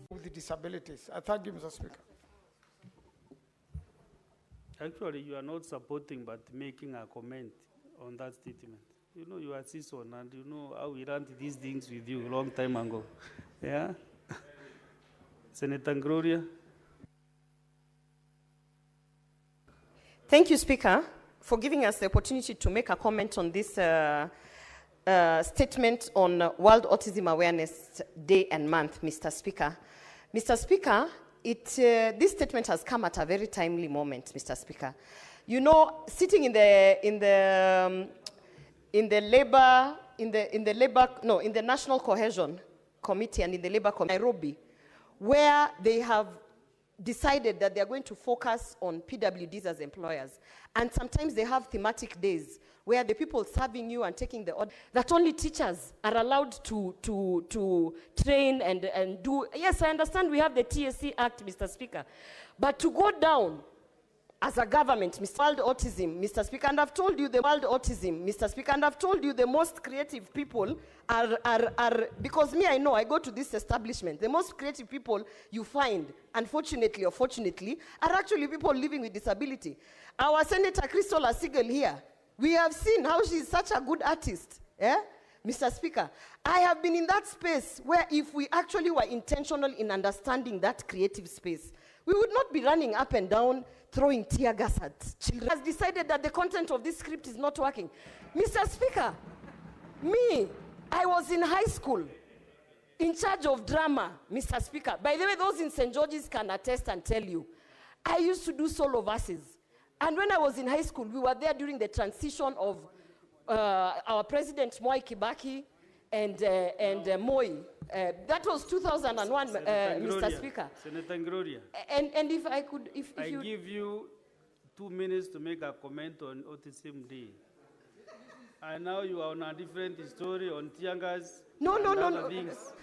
With the disabilities. I thank you, Mr. Speaker. Actually, you are not supporting but making a comment on that statement. You know, you are seasoned and you know how we ran these things with you a long time ago. Yeah? Senator Gloria. Thank you, Speaker, for giving us the opportunity to make a comment on this statement on World Autism Awareness Day and Month, Mr. Speaker. Mr. Speaker, this statement has come at a very timely moment, Mr. Speaker. You know, sitting in the National Cohesion Committee and in the Labour Committee, Nairobi, where they have decided that they are going to focus on PWDs as employers. And sometimes they have thematic days where the people serving you and taking the order, that only teachers are allowed to train and do. Yes, I understand we have the TSC Act, Mr. Speaker, but to go down as a government, World Autism, Mr. Speaker, and I've told you the World Autism, Mr. Speaker, and I've told you the most creative people are because me, I know, I go to this establishment, the most creative people you find, unfortunately or fortunately, are actually people living with disability. Our Senator Crystal Asigel here, we have seen how she's such a good artist, Mr. Speaker. I have been in that space where if we actually were intentional in understanding that creative space, we would not be running up and down throwing tear gas at children. Has decided that the content of this script is not working. Mr. Speaker, me, I was in high school in charge of drama, Mr. Speaker. By the way, those in St. George's can attest and tell you. I used to do solo verses. And when I was in high school, we were there during the transition of our President Moi Kibaki and Moi. That was 2001, Mr. Speaker. Senator Gloria. And if I could, if I you give you 2 minutes to make a comment on Autism Day. And now you are on a different story on Tiangas. No. Things.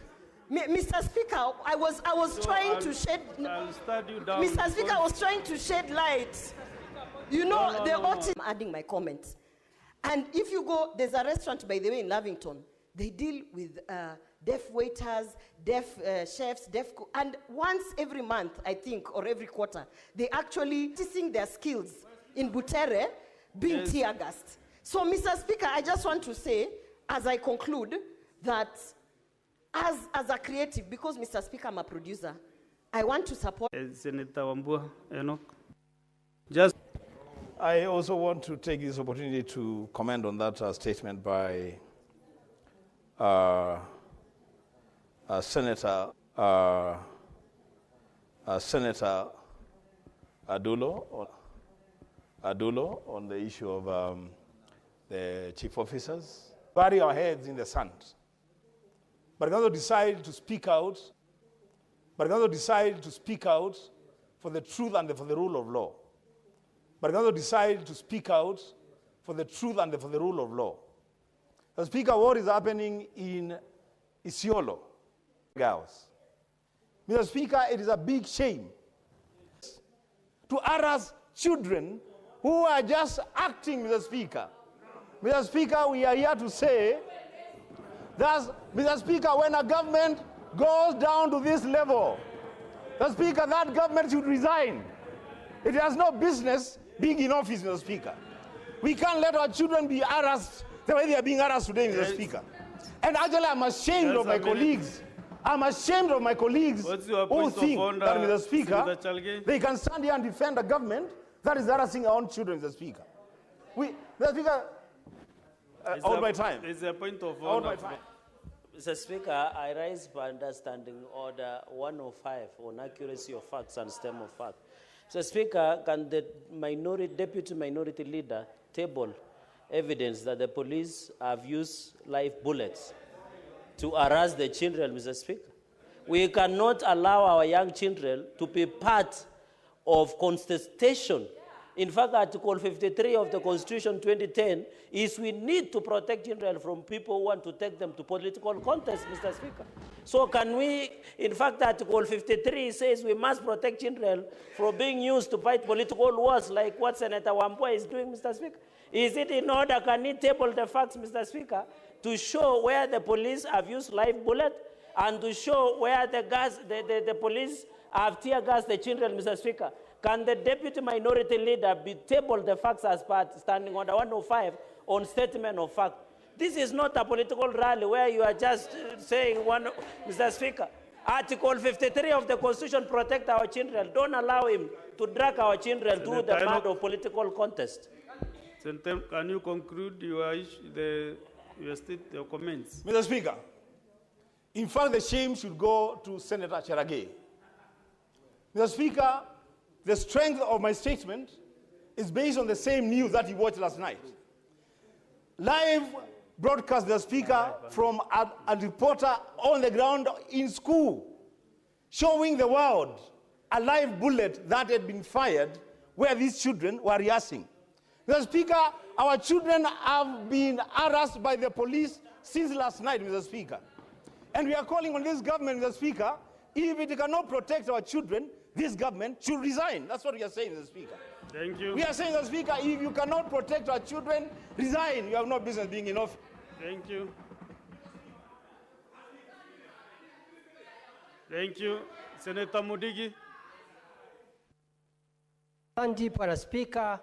Mr. Speaker, I was trying to shed. I'll start you down. Mr. Speaker, I was trying to shed light. You know, autism. I'm adding my comments. And if you go, there's a restaurant, by the way, in Lavington. They deal with deaf waiters, deaf chefs, and once every month, I think, or every quarter, they actually teaching their skills in Butere, being tear gassed. So, Mr. Speaker, I just want to say, as I conclude, that as a creative, because, Mr. Speaker, I'm a producer, I want to support. Senator Wambua, Enoch. I also want to take this opportunity to comment on that statement by Senator Adulo on the issue of the chief officers. Bury our heads in the sand. But God decided to speak out. But God decided to speak out for the truth and for the rule of law. But God decided to speak out for the truth and for the rule of law. The Speaker, what is happening in Isiolo, girls? Mr. Speaker, it is a big shame to harass children who are just acting, Mr. Speaker. Mr. Speaker, we are here to say that, Mr. Speaker, when a government goes down to this level, Mr. Speaker, that government should resign. It has no business being in office, Mr. Speaker. We can't let our children be harassed the way they are being harassed today, Mr. Speaker. And actually, I'm ashamed of my colleagues. I'm ashamed of my colleagues who think that, Mr. Speaker, they can stand here and defend a government that is harassing our own children, Mr. Speaker. Mr. Speaker, all my time. It's a point of order. Mr. Speaker, I rise by understanding order 105 on accuracy of facts and stem of fact. Mr. Speaker, can the deputy minority leader table evidence that the police have used live bullets to harass the children, Mr. Speaker? We cannot allow our young children to be part of contestation. In fact, Article 53 of the Constitution 2010 is we need to protect children from people who want to take them to political contest, Mr. Speaker. So can we, in fact, Article 53 says we must protect children from being used to fight political wars like what Senator Wambua is doing, Mr. Speaker. Is it in order, can he table the facts, Mr. Speaker, to show where the police have used live bullet and to show where the police have tear gas the children, Mr. Speaker? Can the deputy minority leader be table the facts as part standing under 105 on statement of fact? This is not a political rally where you are just saying one, Mr. Speaker. Article 53 of the Constitution protect our children. Don't allow him to drag our children through the mud of political contest. Senator, can you conclude your your comments? Mr. Speaker, in fact, the shame should go to Senator Cherargei. Mr. Speaker, the strength of my statement is based on the same news that he watched last night. Live broadcast, the Speaker, from a reporter on the ground in school, showing the world a live bullet that had been fired where these children were rehearsing. Mr. Speaker, our children have been harassed by the police since last night, Mr. Speaker. And we are calling on this government, Mr. Speaker, if it cannot protect our children, this government should resign. That's what we are saying, Mr. Speaker. Thank you. We are saying, Mr. Speaker, if you cannot protect our children, resign. You have no business being in office. Thank you. Thank you. Senator Mundigi. Asante Bwana Spika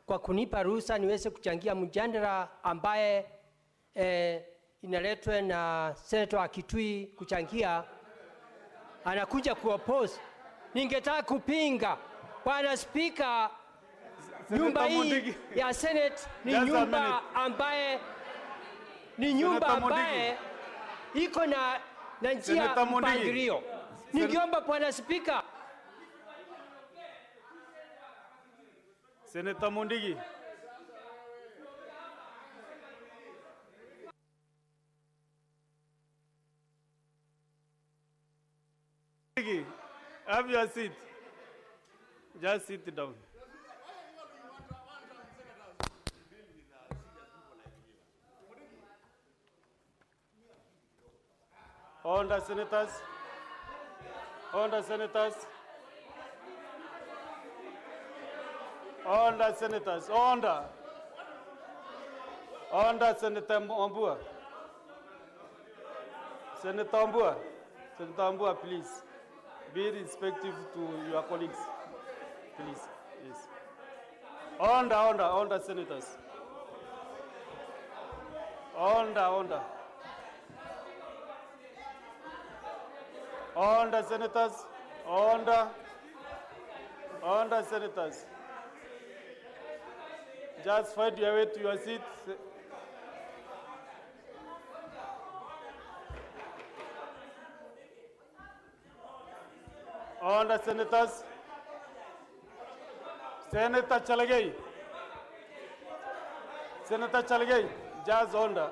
kwa kunipa ruhusa niweze kuchangia mjadala ambaye inaletwa na Senator wa Kitui kuchangia. Anakuja kuoppose. Ningetaka kupinga Bwana Spika, nyumba hii ya Senate ni nyumba ambaye iko na njia mpangilio. Ningeomba Bwana Spika. Senator Mundigi. Have your seat. Just sit down. Order, senators. Order, senators. Order, senators. Order. Order, Senator Embu. Senator Embu. Senator Embu, please. Be respectful to your colleagues. Please. Yes. Order, senators. Order. Order, senators. Order, senators. Just find your way to your seats. Order, senators. Senator Cherargei. Senator Cherargei, just order.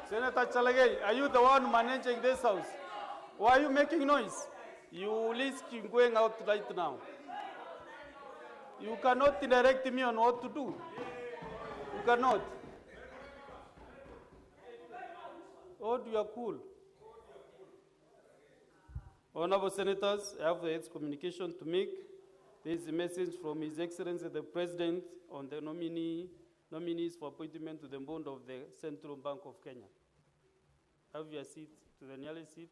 Senator Cherargei, are you the one managing this house? Why are you making noise? You risk going out right now. You cannot direct me on what to do. You cannot. Oh, you are cool. Honorable Senators, I have the head's communication to make. There is a message from His Excellency the President on the nominees for appointment to the board of the Central Bank of Kenya. Have your seat to the nearest seat.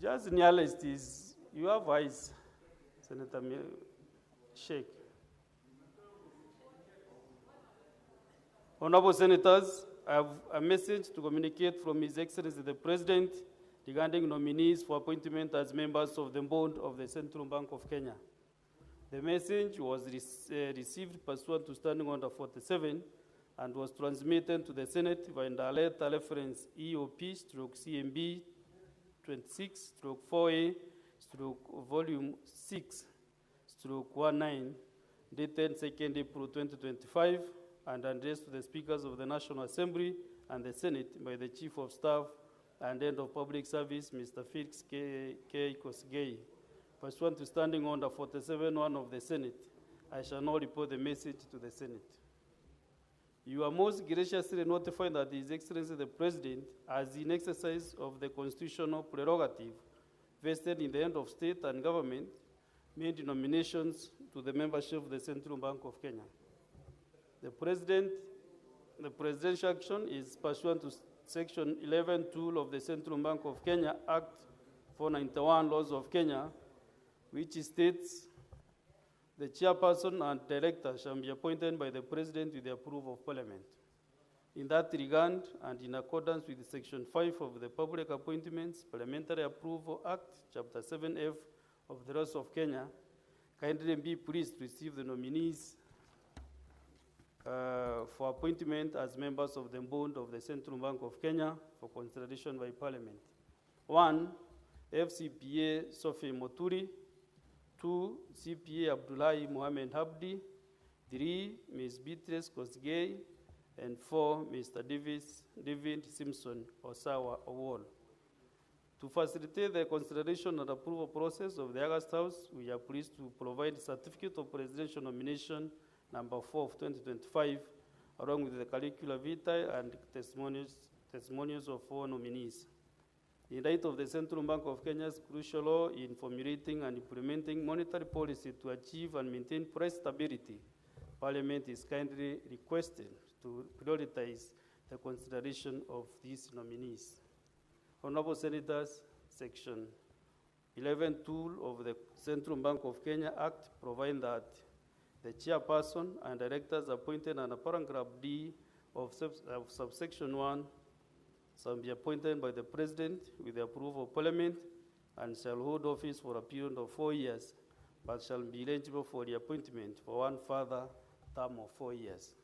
Just nearest is, you have eyes, Senator Sheikh. Honorable Senators, I have a message to communicate from His Excellency the President regarding nominees for appointment as members of the board of the Central Bank of Kenya. The message was received pursuant to Standing Order 47 and was transmitted to the Senate by the letter reference EOP/CMB 26/4A/volume 6/19 dated 2nd April 2025 and addressed to the Speakers of the National Assembly and the Senate by the Chief of Staff and Head of Public Service, Mr. Felix K. Kosgei. Pursuant to Standing Order 47(1) of the Senate, I shall now report the message to the Senate. You are most graciously notified that His Excellency the President, as in exercise of the constitutional prerogative vested in the hand of state and government made nominations to the membership of the Central Bank of Kenya. The presidential action is pursuant to Section 11(2) of the Central Bank of Kenya Act 491 Laws of Kenya, which states the chairperson and director shall be appointed by the president with the approval of parliament. In that regard, and in accordance with Section 5 of the Public Appointments Parliamentary Approval Act, Chapter 7F of the Laws of Kenya, kindly be pleased to receive the nominees for appointment as members of the board of the Central Bank of Kenya for consideration by Parliament. 1, FCPA Sophie Moturi. 2, CPA Abdullahi Mohamed Habdi. 3, Ms. Beatrice Kosgei. And 4, Mr. David Simpson Osawa Owol. To facilitate the consideration and approval process of the August House, we are pleased to provide Certificate of Presidential Nomination number 4 of 2025, along with the curricula vitae and testimonials of 4 nominees. In light of the Central Bank of Kenya's crucial role in formulating and implementing monetary policy to achieve and maintain price stability, Parliament is kindly requested to prioritize the consideration of these nominees. Honorable Senators, Section 11(2) of the Central Bank of Kenya Act provides that the chairperson and directors appointed under paragraph D of subsection 1 shall be appointed by the President with the approval of Parliament and shall hold office for a period of 4 years, but shall be eligible for reappointment for one further term of 4 years.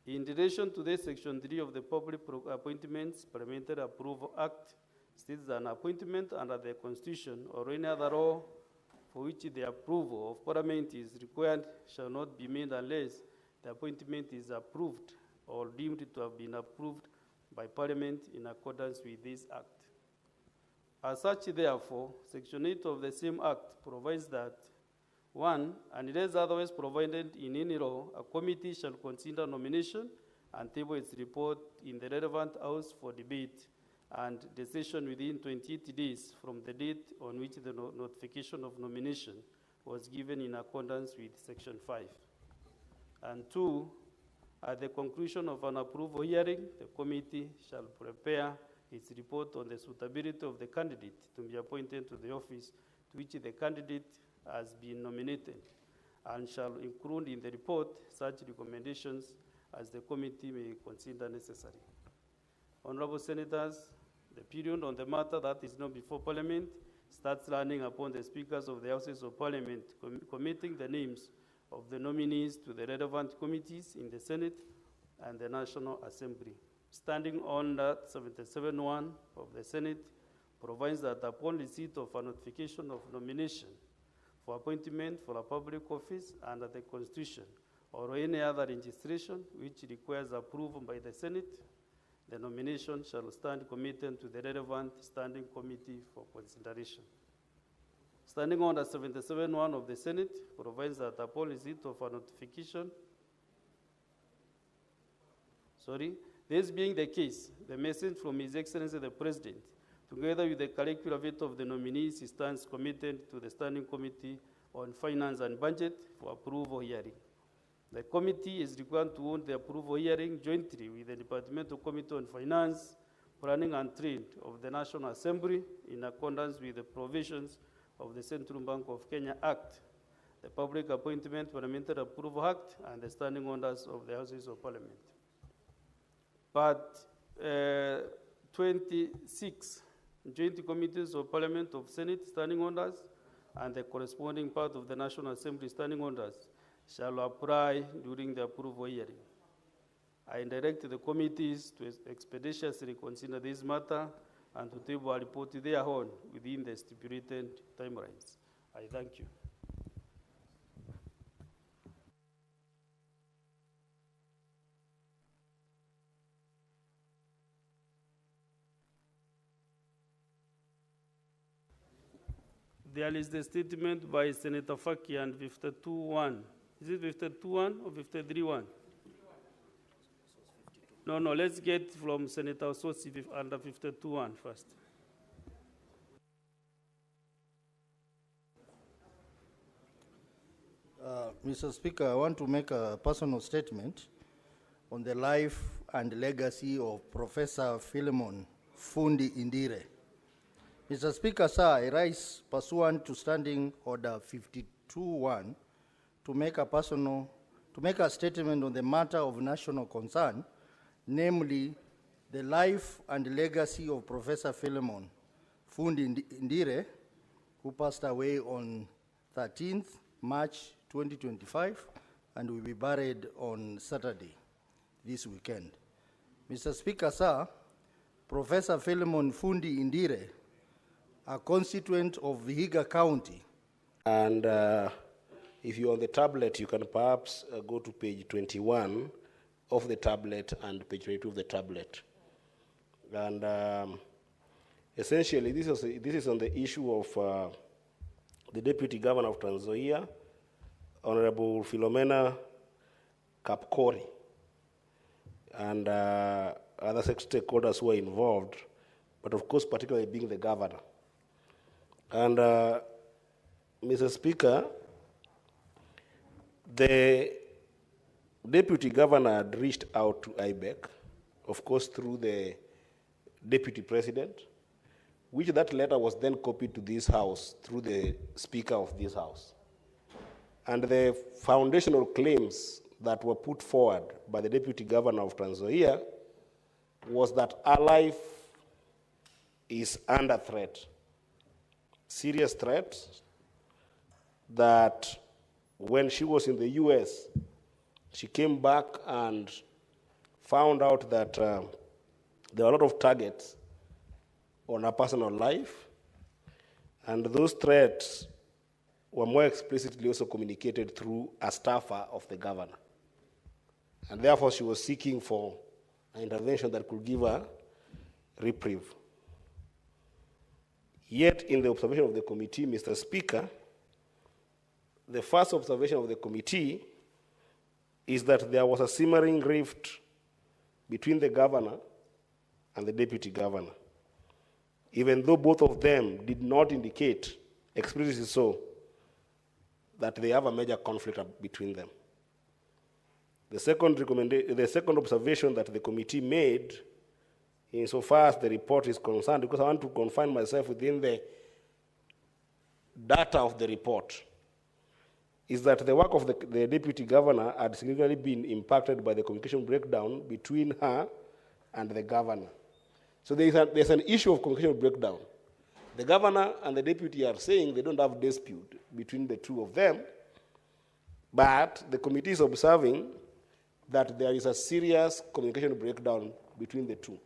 In relation to this, Section 3 of the Public Appointments Parliamentary Approval Act states that an appointment under the Constitution or any other law for which the approval of Parliament is required shall not be made unless the appointment is approved or deemed to have been approved by Parliament in accordance with this Act. As such, therefore, Section 8 of the same Act provides that 1, unless otherwise provided in any law, a committee shall consider nomination and table its report in the relevant House for debate and decision within 28 days from the date on which the notification of nomination was given in accordance with Section 5. And 2, at the conclusion of an approval hearing, the committee shall prepare its report on the suitability of the candidate to be appointed to the office to which the candidate has been nominated, and shall include in the report such recommendations as the committee may consider necessary. Honorable Senators, the period on the matter that is now before Parliament starts running upon the speakers of the Houses of Parliament committing the names of the nominees to the relevant committees in the Senate and the National Assembly. Standing under 77(1) of the Senate provides that upon receipt of a notification of nomination for appointment for a public office under the Constitution or any other registration which requires approval by the Senate, the nomination shall stand committed to the relevant standing committee for consideration. Standing under 77(1) of the Senate provides that upon receipt of a notification, this being the case, the message from His Excellency the President, together with the curricular veto of the nominees, stands committed to the Standing Committee on Finance and Budget for approval hearing. The committee is required to hold the approval hearing jointly with the Departmental Committee on Finance, Planning and Trade of the National Assembly in accordance with the provisions of the Central Bank of Kenya Act, the Public Appointment Parliamentary Approval Act, and the Standing Orders of the Houses of Parliament. But 26 joint committees of Parliament of Senate Standing Orders and the corresponding part of the National Assembly Standing Orders shall apply during the approval hearing. I direct the committees to expeditiously consider this matter and to table a report thereon within the stipulated timelines. I thank you. There is the statement by Senator Faki and 52(1). Is it 52(1) or 53(1)? No, let's get from Senator Sosi under 52(1) first. Mr. Speaker, I want to make a personal statement on the life and legacy of Professor Philemon Fundi Indire. Mr. Speaker, sir, I rise pursuant to Standing Order 52.1 to make a statement on the matter of national concern, namely the life and legacy of Professor Philemon Fundi Indire, who passed away on 13th March 2025 and will be buried on Saturday this weekend. Mr. Speaker, sir, Professor Philemon Fundi Indire, a constituent of Vihiga County. And if you're on the tablet, you can perhaps go to page 21 of the tablet and page 22 of the tablet. And essentially, this is on the issue of the Deputy Governor of Nzoia, Honorable Philomena Kapkori, and other stakeholders who are involved, but of course, particularly being the governor. And Mr. Speaker, the Deputy Governor had reached out to IBEC, of course, through the Deputy President, which that letter was then copied to this House through the Speaker of this House. And the foundational claims that were put forward by the Deputy Governor of Nzoia was that our life is under threat, serious threat, that when she was in the US, she came back and found out that there were a lot of targets on her personal life, and those threats were more explicitly also communicated through a staffer of the governor. And therefore, she was seeking for an intervention that could give her reprieve. Yet, in the observation of the committee, Mr. Speaker, the first observation of the committee is that there was a simmering rift between the governor and the deputy governor, even though both of them did not indicate explicitly so that they have a major conflict between them. The second observation that the committee made, insofar as the report is concerned, because I want to confine myself within the data of the report, is that the work of the deputy governor had significantly been impacted by the communication breakdown between her and the governor. So there's an issue of communication breakdown. The governor and the deputy are saying they don't have dispute between the two of them, but the committee is observing that there is a serious communication breakdown between the two.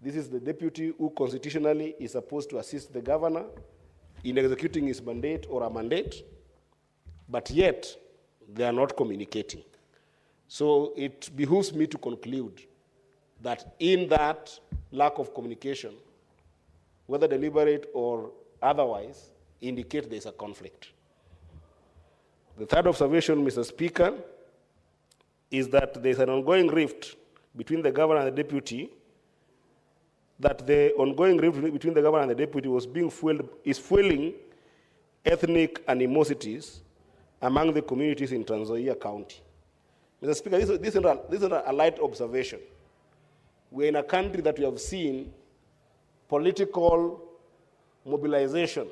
This is the deputy who constitutionally is supposed to assist the governor in executing his mandate or a mandate, but yet they are not communicating. So it behooves me to conclude that in that lack of communication, whether deliberate or otherwise, indicate there is a conflict. The third observation, Mr. Speaker, is that there is an ongoing rift between the governor and the deputy, that the ongoing rift between the governor and the deputy is fueling ethnic animosities among the communities in Nzoia County. Mr. Speaker, this is not a light observation. We're in a country that we have seen political mobilization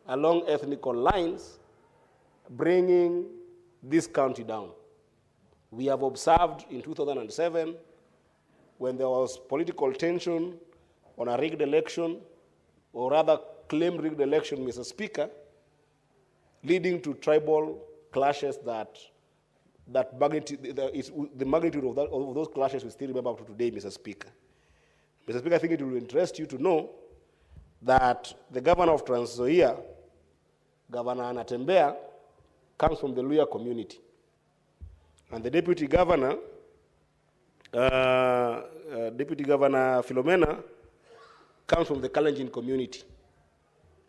along ethnic lines bringing this county down. We have observed in 2007, when there was political tension on a rigged election, or rather claimed rigged election, Mr. Speaker, leading to tribal clashes the magnitude of those clashes we still remember up to today, Mr. Speaker. Mr. Speaker, I think it will interest you to know that the governor of Nzoia, Governor Anatembea, comes from the Luya community. And the deputy governor, Philomena, comes from the Kalenjin community.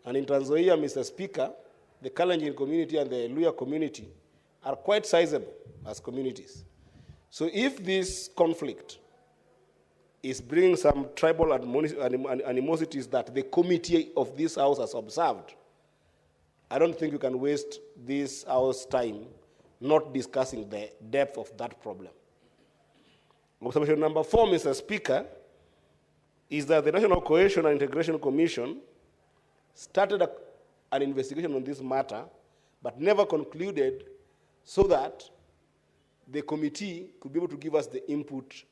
And in Nzoia, Mr. Speaker, the Kalenjin community and the Luya community are quite sizable as communities. So if this conflict is bringing some tribal animosities that the committee of this House has observed, I don't think you can waste this hour's time not discussing the depth of that problem. Observation number 4, Mr. Speaker, is that the National Cohesion and Integration Commission started an investigation on this matter, but never concluded, so that the committee could be able to give us the input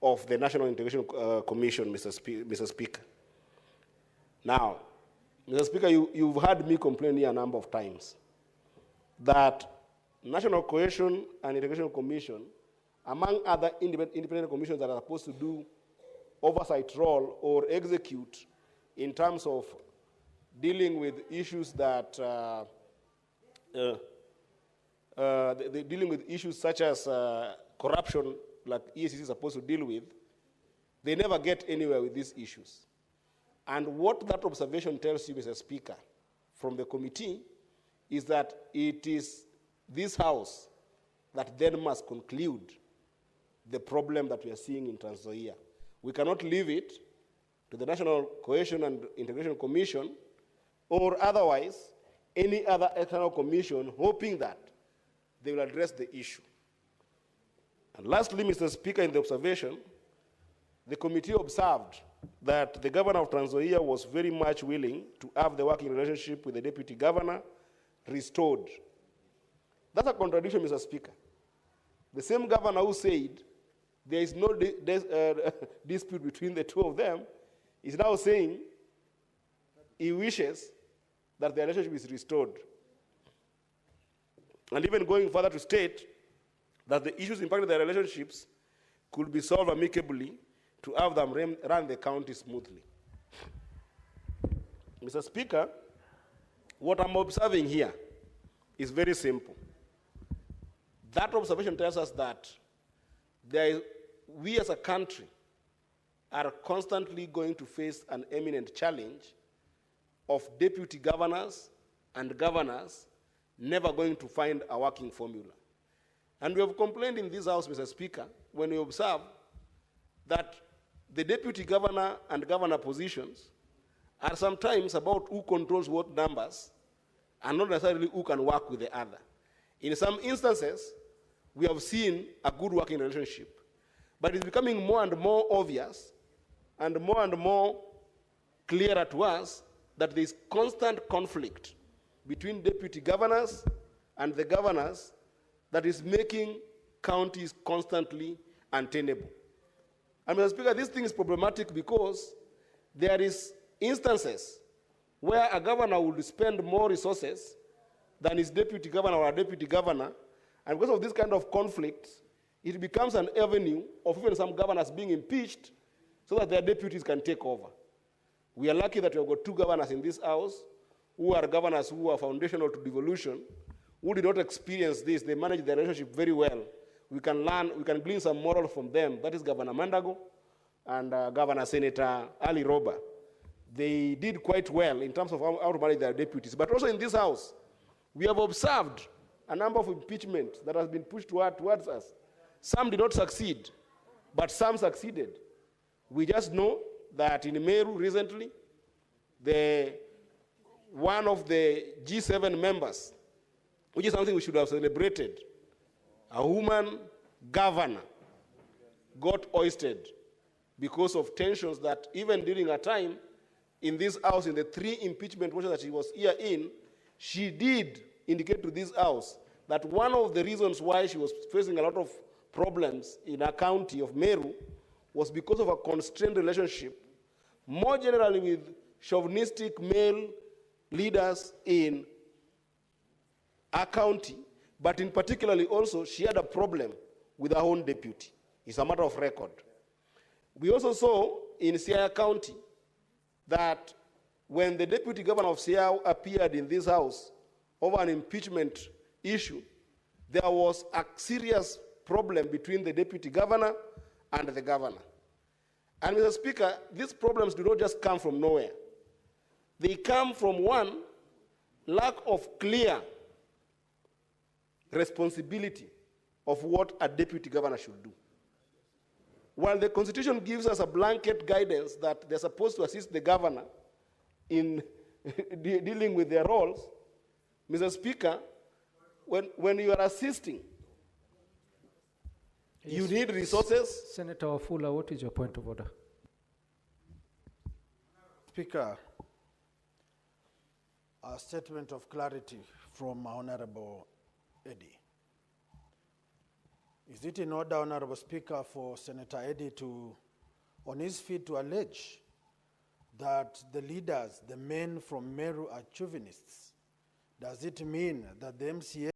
of the National Integration Commission, Mr. Speaker. Now, Mr. Speaker, you've heard me complain here a number of times that National Cohesion and Integration Commission, among other independent commissions that are supposed to do oversight role or execute in terms of dealing with issues that dealing with issues such as corruption, like EACC is supposed to deal with, they never get anywhere with these issues. And what that observation tells you, Mr. Speaker, from the committee, is that it is this House that then must conclude the problem that we are seeing in Nzoia. We cannot leave it to the National Cohesion and Integration Commission or otherwise any other external commission hoping that they will address the issue. And lastly, Mr. Speaker, in the observation, the committee observed that the governor of Nzoia was very much willing to have the working relationship with the deputy governor restored. That's a contradiction, Mr. Speaker. The same governor who said there is no dispute between the two of them is now saying he wishes that the relationship is restored. And even going further to state that the issues impacting their relationships could be solved amicably to have them run the county smoothly. Mr. Speaker, what I'm observing here is very simple. That observation tells us that we as a country are constantly going to face an imminent challenge of deputy governors and governors never going to find a working formula. And we have complained in this House, Mr. Speaker, when we observe that the deputy governor and governor positions are sometimes about who controls what numbers and not necessarily who can work with the other. In some instances, we have seen a good working relationship, but it's becoming more and more obvious and more clearer to us that there is constant conflict between deputy governors and the governors that is making counties constantly untenable. And Mr. Speaker, this thing is problematic because there is instances where a governor would spend more resources than his deputy governor or a deputy governor, and because of this kind of conflict, it becomes an avenue of even some governors being impeached so that their deputies can take over. We are lucky that we have got two governors in this House who are governors who are foundational to devolution, who did not experience this. They manage their relationship very well. We can learn, we can glean some moral from them. That is Governor Mandago and Governor Senator Ali Roba. They did quite well in terms of how to manage their deputies. But also in this House, we have observed a number of impeachments that has been pushed towards us. Some did not succeed, but some succeeded. We just know that in Meru recently, one of the G7 members, which is something we should have celebrated, a woman governor got ousted because of tensions that even during her time in this House, in the 3 impeachment motions that she was here in, she did indicate to this House that one of the reasons why she was facing a lot of problems in her county of Meru was because of a constrained relationship, more generally with chauvinistic male leaders in her county, but in particularly also she had a problem with her own deputy. It's a matter of record. We also saw in Siaya County that when the deputy governor of Siaya appeared in this House over an impeachment issue, there was a serious problem between the deputy governor and the governor. And Mr. Speaker, these problems do not just come from nowhere. They come from, one, lack of clear responsibility of what a deputy governor should do. While the Constitution gives us a blanket guidance that they're supposed to assist the governor in dealing with their roles, Mr. Speaker, when you are assisting, you need resources. Senator Wafula, what is your point of order? Speaker, a statement of clarity from Honorable Eddie. Is it in order, Honorable Speaker, for Senator Eddie to, on his feet, to allege that the leaders, the men from Meru, are chauvinists? Does it mean that the MCA